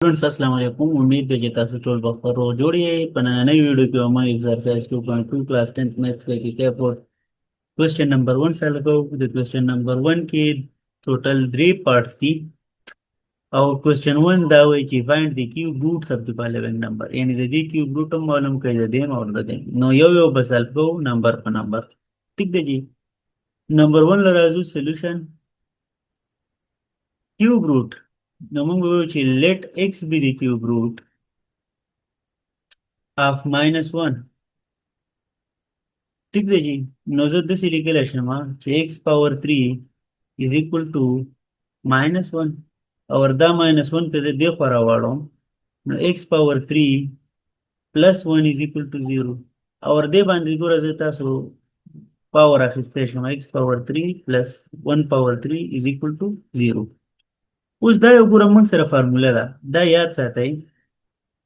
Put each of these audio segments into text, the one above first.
फ्रेंड्स अस्सलाम वालेकुम। उम्मीद है कि तासु टोल बखर हो जोड़िए पर नई वीडियो के हम एक्सरसाइज 2.2 क्लास 10th मैथ्स के कैप क्वेश्चन नंबर 1 सॉल्व को द क्वेश्चन नंबर 1 की टोटल 3 पार्ट्स थी और क्वेश्चन 1 दा वे की find the cube roots of the following number यानी द क्यूब रूट हम मालूम कर दे और द देम नो यो बस सॉल्व को नंबर पर नंबर ठीक है जी। नंबर 1 लराजू सॉल्यूशन क्यूब रूट नमंग वे let x be the cube root of -1 ठीक है जी। नोजो दिस इक्वेशन में x power 3 is equal to -1 और द -1 पे दे फरा वालों x power 3 plus 1 is equal to 0 और दे बांधी को रजता सो पावर ऑफ स्टेशन x power 3 plus 1 power 3 is equal to 0 उस दा ऊपर हम सर फार्मूला दा याद साथ है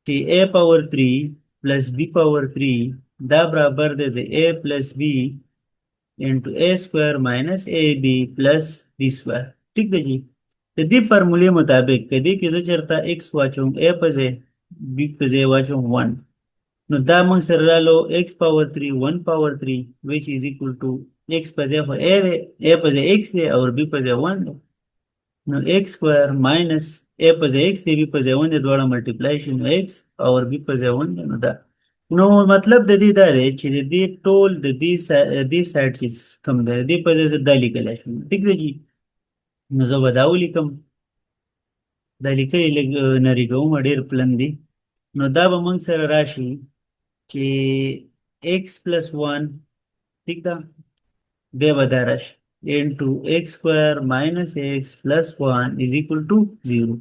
कि a power 3 plus b power 3 दा बराबर दे a plus b into A square minus A B plus B square ठीक है जी। तो दी फार्मूले मुताबिक कदी किसे चरता एक्स वाचो ए पजे बी पजे वाचो 1 नो दा मंग सर लो x power 3 1 power 3 which is equal to x पजे ए पजे एक्स है और बी पजे 1 नो एक्स स्क्वायर माइनस ए पजे एक्स है बी पजे 1 द्वारा मल्टीप्लिकेशन एक्स और बी पजे 1 नो दा नो मतलब ददी दारे ची ददी टोल ददी साइड चीज कम दे ददी पजे से दाली कलेश ठीक है जी। नो जो बताओ लिकम दाली के नरी को मडेर प्लन दी नो दाब मंग सर राशि कि एक्स प्लस 1 ठीक था बे बदारश into x square minus x plus 1 is equal to 0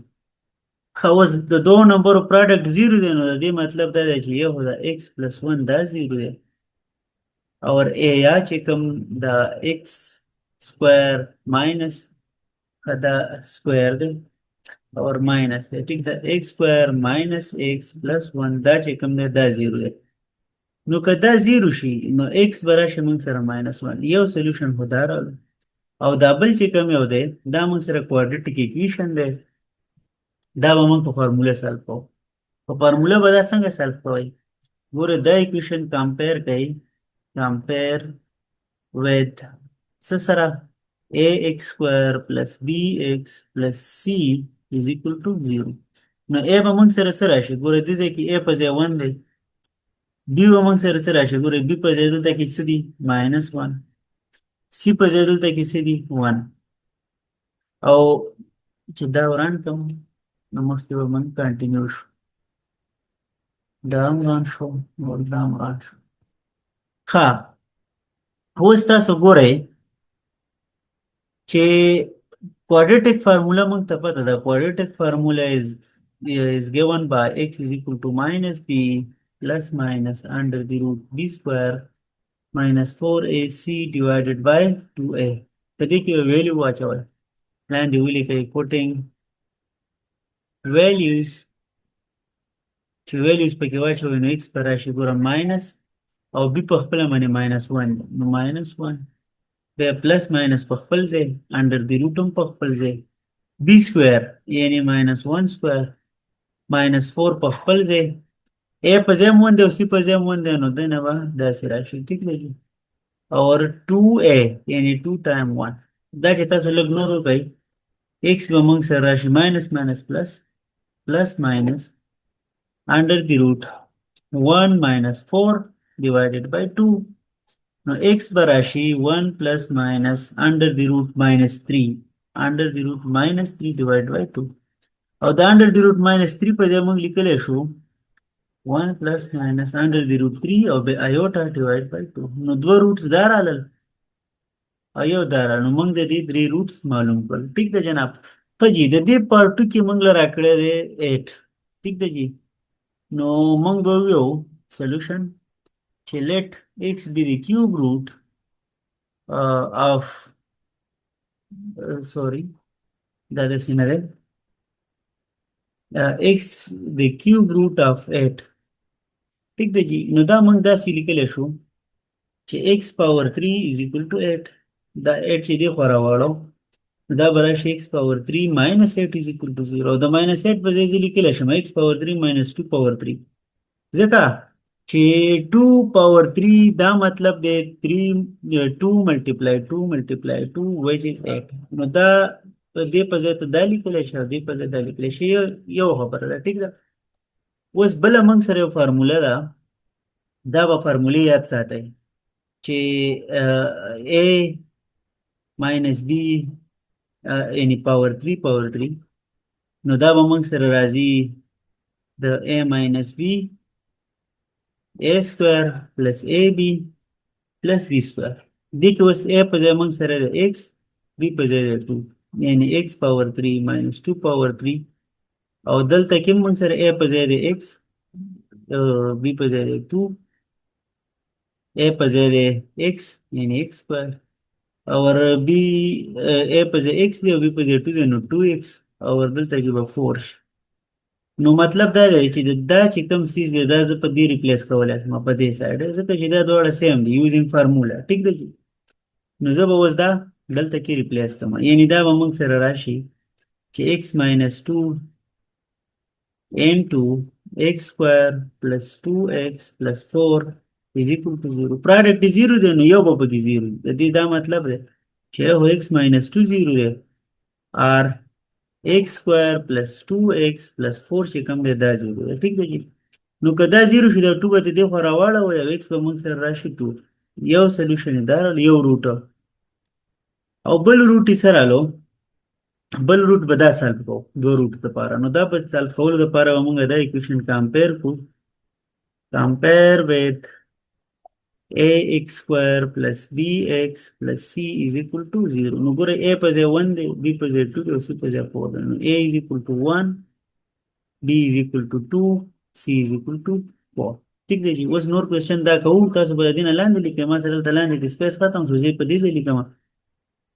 हवस द दो नंबर प्रोडक्ट 0 देनो दे मतलब दा ये होता एक्स प्लस 1 दा 0 दे और ए या चिकम द एक्स स्क्वायर माइनस द स्क्वायर दे और माइनस दे ठीक है X square minus x plus 1 दा चिकम दे दा 0 दे नो कदा 0 शी नो एक्स बरा शमंग सर माइनस 1 ये सॉल्यूशन होता रहा और डबल चिकम है दे दा मंग सर क्वाड्रेटिक इक्वेशन दे दा मंग को फार्मूला सॉल्व को फार्मूला बता संगे सॉल्व को गोरे द इक्वेशन कंपेयर with ससरा ax square plus bx plus c is equal to 0 ना a बमंग सर राशि गोरे दिसे कि a पजे 1 दे b बमंग सर राशि गोरे b पजे दलता किसी दी -1 c पजे दलता किसी दी 1 और चिदा वरान कम नमस्ते बमंग कंटिन्यूस दाम रान शो और दाम रान शो हाँ वो इसता सो गोरे che quadratic formula mong tapat the quadratic formula is given by x is equal to minus b plus minus under the root b square minus 4ac divided by 2a तो देखिए वैल्यू वाचा हुआ है प्लान दी हुई लिखा है पुटिंग वैल्यूज वैल्यूज पे के वाचा हुआ है x पर राशि पूरा माइनस और b पर पहला माने -1 बे प्लस माइनस पखपल से अंडर द रूट पखपल से बी स्क्वायर यानी -1 स्क्वायर -4 पखपल से ए पजेम वन दे उसी पजेम वन दे नो दे नवा 10 राशि ठीक है जी और 2a यानी 2 टाइम 1 दा कितना सुलग नो रो भाई एक्स बमंग सर राशि minus minus plus plus minus under the root 1 -4 divided by 2 now x barashi 1 plus minus under the root -3 divided by 2 और the under the root -3 पे जब हम लिख ले शो 1 plus minus under the root 3 और बे iota divided by 2 नो दो रूट्स दार आलल अयो दार नो मंग दे दी 3 रूट्स मालूम कर ठीक है जनाब तो जी दे दी पार्ट 2 की मंगला राकड़े दे 8 ठीक है जी नो मंग बोयो solution let x be the cube root of sorry that is another x the cube root of 8 ठीक है जी नुदा मंग दा सिलिकल एशो कि x power 3 is equal to 8 दा 8 ची दे फरा वालो دا براشي x power 3 minus 8 is equal to 0. د minus 8 په ځای لیکلی شم x power 3 minus 2 power 3 ځکه چې 2 power 3 دا مطلب دی 2 multiply 2 multiply 2 which is 8. نو دا دې په ځای ته دا لیکلی شي دې په ځای دا لیکلی شي یو خبره ده ټیک ده. اوس بله موږ سره یو فارموله ده دا به فارمولې یاد ساتئ چې a minus b یعنی power 3 نو دا به موږ سره راځي د a minus b a square plus ab plus b square. دې کې اوس a په ځای موږ سره د x b په ځای د 2 یعنی x power 3 minus 2 power 3 او دلته کې موږ سره a په ځای د x b په ځای د 2 a په ځای د x یعنی x square और b a په ځای x دی او b په ځای 2 دی نو 2x او دلته کې به 4 نو مطلب دا دی چې دا چې کوم سیز دی دا زه په دې ریپلیس کولی شم په دې سایډ ځکه چې دا دواړه سیم دي یوزینګ فارمولا ټیک دی نو زه به اوس دا دلته کې ریپلیس کوم یعنی دا به موږ سره راشي چې x minus 2 into x square plus 2x plus 4 is equal to 0. product 0 دی نو یو به پکې 0 د دې دا مطلب دی چې هو x minus 2 0 دی or x square plus 2x plus 4 چې کوم دی دا 0 دی ټیک دی نو که دا 0 شي دا 2 به دې خوا راواړو او x به موږ سره راشي 2 یو سلیوشن دا یو روټ او بل روټ یې سره رالو بل روټ به دا سالف کوو دوه روټ دپاره نو دا په سالف کولو دپاره به موږ دا اکویشن کمپیر کړو compare with ax square plus bx plus c is equal to 0. نو ګوره a په ځای 1 دی b په ځای 2 دی او c په ځای 4 دی نو a is equal to 1 b is equal to 2 c is equal to 4 ټیک دی چې اوس نور کوېسچن دا کوو تاسو به د دې نه لاندې لیکئ ما سره دلته لاندې کې سپیس ختم شو زه یې په دې ځای لیکم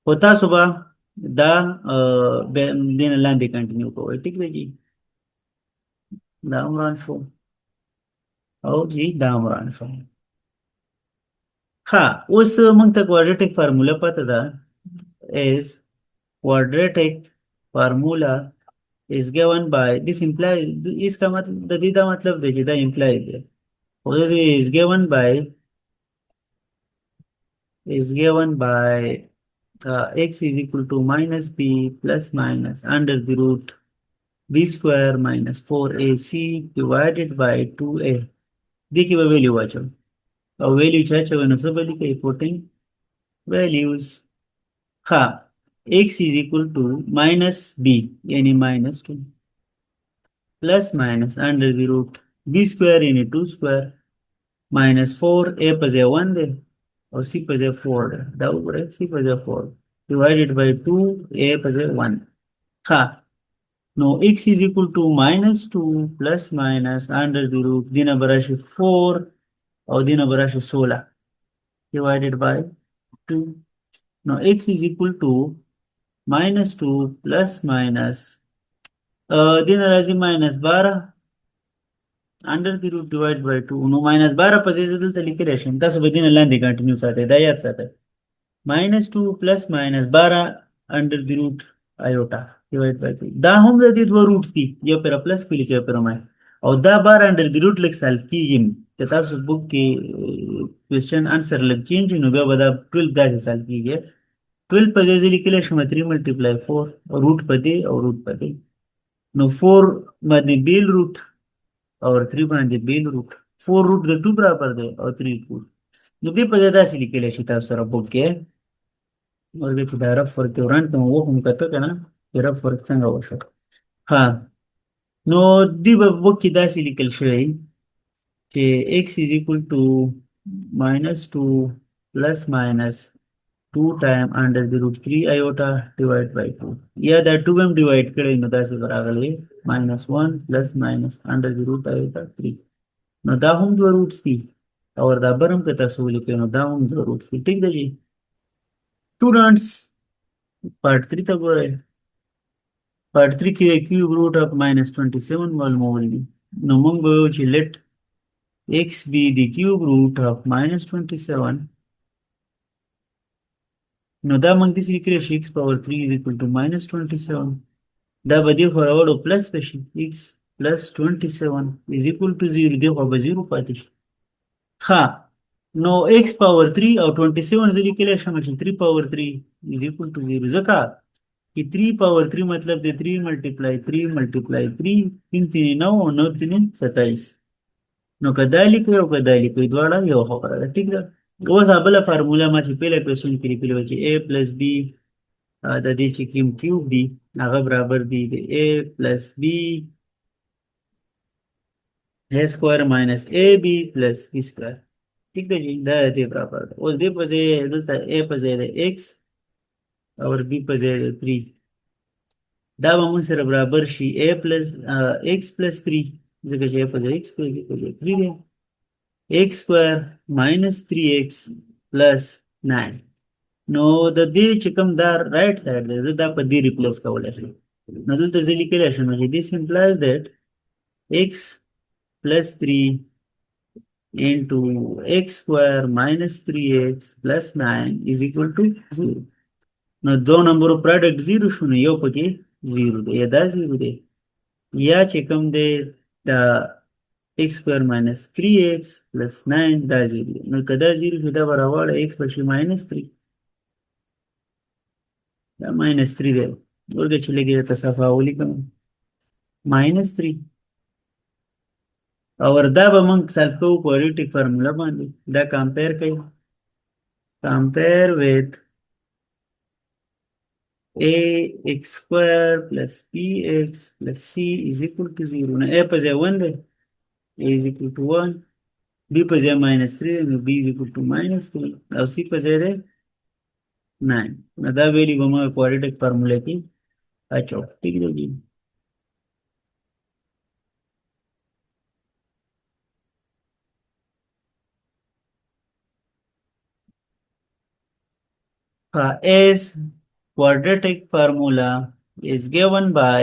خو تاسو به دا دې نه لاندې کنټینیو کوئ ټیک دی دا عمران شو او جی دا عمران شو ها اوس موږ ته quadratic formula پته ده is quadratic formula is given by this implies इसका मतलब د دې دا مطلب دی چې دا implies دی او د دې is given by x is equal to minus b plus minus under the root b square minus 4ac divided by 2a دې کې به ویلیو واچو او ویلیو چا چوي نو څه به لیکئ putting values ها x is equal to minus b یعنی minus 2 plus minus under the root b square یعنی 2 square minus 4 a په ځای 1 دی او c په ځای 4 دی دا وګورئ c په ځای 4 divided by 2 a په ځای 1 ها نو x is equal to minus 2 plus minus under the root دینه براشي 4 او دینه براشي 16 divided by 2 نو x is equal to minus 2 plus minus دینه راځي minus 12 under the root divided by 2 نو minus 12 په ځای دلته لیکلی شم تاسو به دینه لاندې کنټینیو ساتئ دا یاد ساتئ minus 2 plus minus 12 under the root iota divided by 2 دا هم د دې دوه روټس دي یو پر پلس کې لیکي پر مای او دا بار انډر دی روټ لیک سالف کیږي که تاسو بوک کې کوېسچن انسر لګ چینج نو بیا به دا 12 داسې سالف کیږي 12 په دې لیکلی شم 3 ملټیپلای 4 روټ په دې او روټ په دې نو 4 باندې بیل روټ او 3 باندې بیل روټ 4 روټ د 2 برابر دی او 3 روټ نو دې په داسې لیکلی شي تاسو سره بوک کې اور به دا رف ورته وران ته وو هم کته کنه رف ورته څنګه وشو ها نو دی به وکي داسې لیکل شوی چې x is equal to minus 2 plus minus 2 time under the root 3 iota divided by 2 یا دا 2 هم ډیوایډ کړئ نو داسې راغلی minus 1 plus minus under the root iota 3 نو دا هم دوه روټس دي او دا برم که تاسو ولیکئ نو دا هم دوه روټس دي ټیک ده جی Students, part 3 ته ګورئ part 3 کې د cube root of minus 27 معلومول دي نو موږ به وایو چې let x be the cube root of minus 27 نو دا موږ داسې لیکلی شي x پاور 3 is equal to minus 27. دا به دې خوا راوړو پلس به شي x plus 27 is equal to 0. دې خوا به 0 پاتې شي. ښه نو x پاور 3 او 27 زه لیکلی شم چې 3 پاور 3 is equal to 0 ځکه कि 3 पावर 3 मतलब दे 3 मल्टीप्लाई 3 मल्टीप्लाई 3 3 3 9 9 3 27 نو کدالی کوي او کدالی کوي دواړه یو خبره ده ټیک ده. اوس بل فارمولا ما چې پیله کوېسچن کې لیکلی و چې a پلس b د دې چې کوم کیوب دی هغه برابر دی د a پلس b a سکوयर ماینس ab پلس b سکوयर ټیک ده جی دا دې برابر ده. اوس دې په ځای دلته a په ځای د x او b په ځای د 3 دا به موږ سره برابر شي a پلس x پلس 3 ځکه چې a په ځای x دی b په ځای 3 دی x سکوयर ماینس 3x پلس 9. نو د دې چې کوم دا رائټ سایډ دی زه دا په دې ریپلیس کولی شم نو دلته زه لیکلی شم چې this implies that x plus 3 into x square minus 3x plus 9 is equal to 0. نو دو نمبرو پروډکټ 0 شو نو یو پکې 0 دی یا دا 0 دی یا چې کوم دی دا x square minus 3x plus 9 دا 0 دی نو که دا 0 شو دا به راواړه x به شي minus 3 دا minus 3 دی ورګه چې لږې درته صفحه ولیکم minus 3 او دا به موږ سالف کوو کوادریټک فارمولا باندې دا کمپیر کوي compare with ax square plus bx plus c is equal to 0 نو a په ځای 1 دی a is equal to 1 b په ځای minus 3 نو b is equal to minus 3 او c په ځای دی 9 نو دا ویلی به موږ کوادریټک فارمولا کې اچو ٹھیک دی جی. As quadratic formula is given by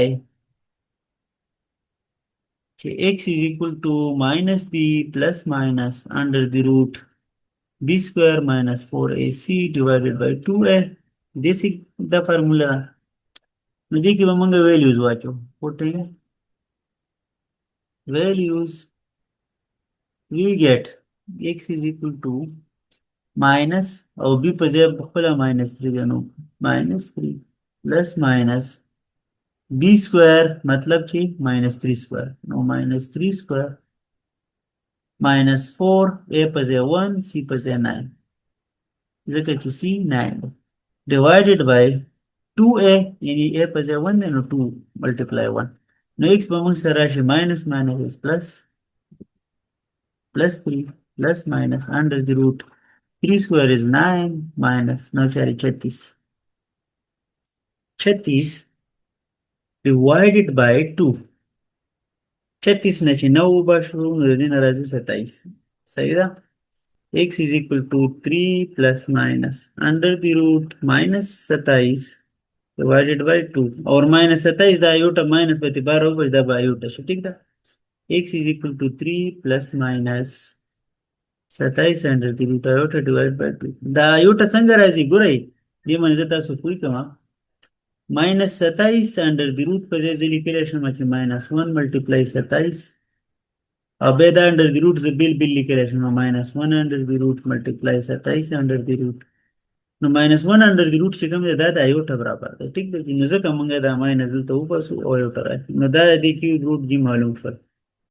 x is equal to minus b plus minus under the root b square minus 4ac divided by 2a. This is the formula. نو دې کې به موږ values واچو putting values we get x is equal to minus او b په ځای خپله minus 3 دی نو minus 3 plus minus b square مطلب چې minus 3 square نو minus 3 square minus 4 a په ځای 1 c په ځای 9 ځکه چې c 9 divided by 2a یعنی a په ځای 1 دی نو 2 multiply 1 نو x به موږ سره راشي minus minus is plus plus 3 plus minus under the root 3 square is 9 minus now sorry 36 divided by 2 36 نه چې 9 وباسو نو د دې نه راځي 27 صحیح ده x is equal to 3 plus minus under the root minus 27 divided by 2 और minus 27 دا یوټه minus په اعتبار وباش دا به یوټه شي ټیک ده x is equal to 3 plus minus 27 under the root iota divided by 2 دا یوټه څنګه راځي ګورئ دې باندې زه تاسو پوه کوم minus 27 under the root په ځای لیکلی شم چې minus 1 multiply 27 او بیا دا under the root زه بیل لیکلی شم minus 1 under the root multiply 27 under the root نو minus 1 under the root چې کوم دی دا د یوټه برابر دی ټیک دی نو ځکه موږ دا minus دلته وباسو او یوټه راځي نو دا د کیوب روټ جی معلوم شول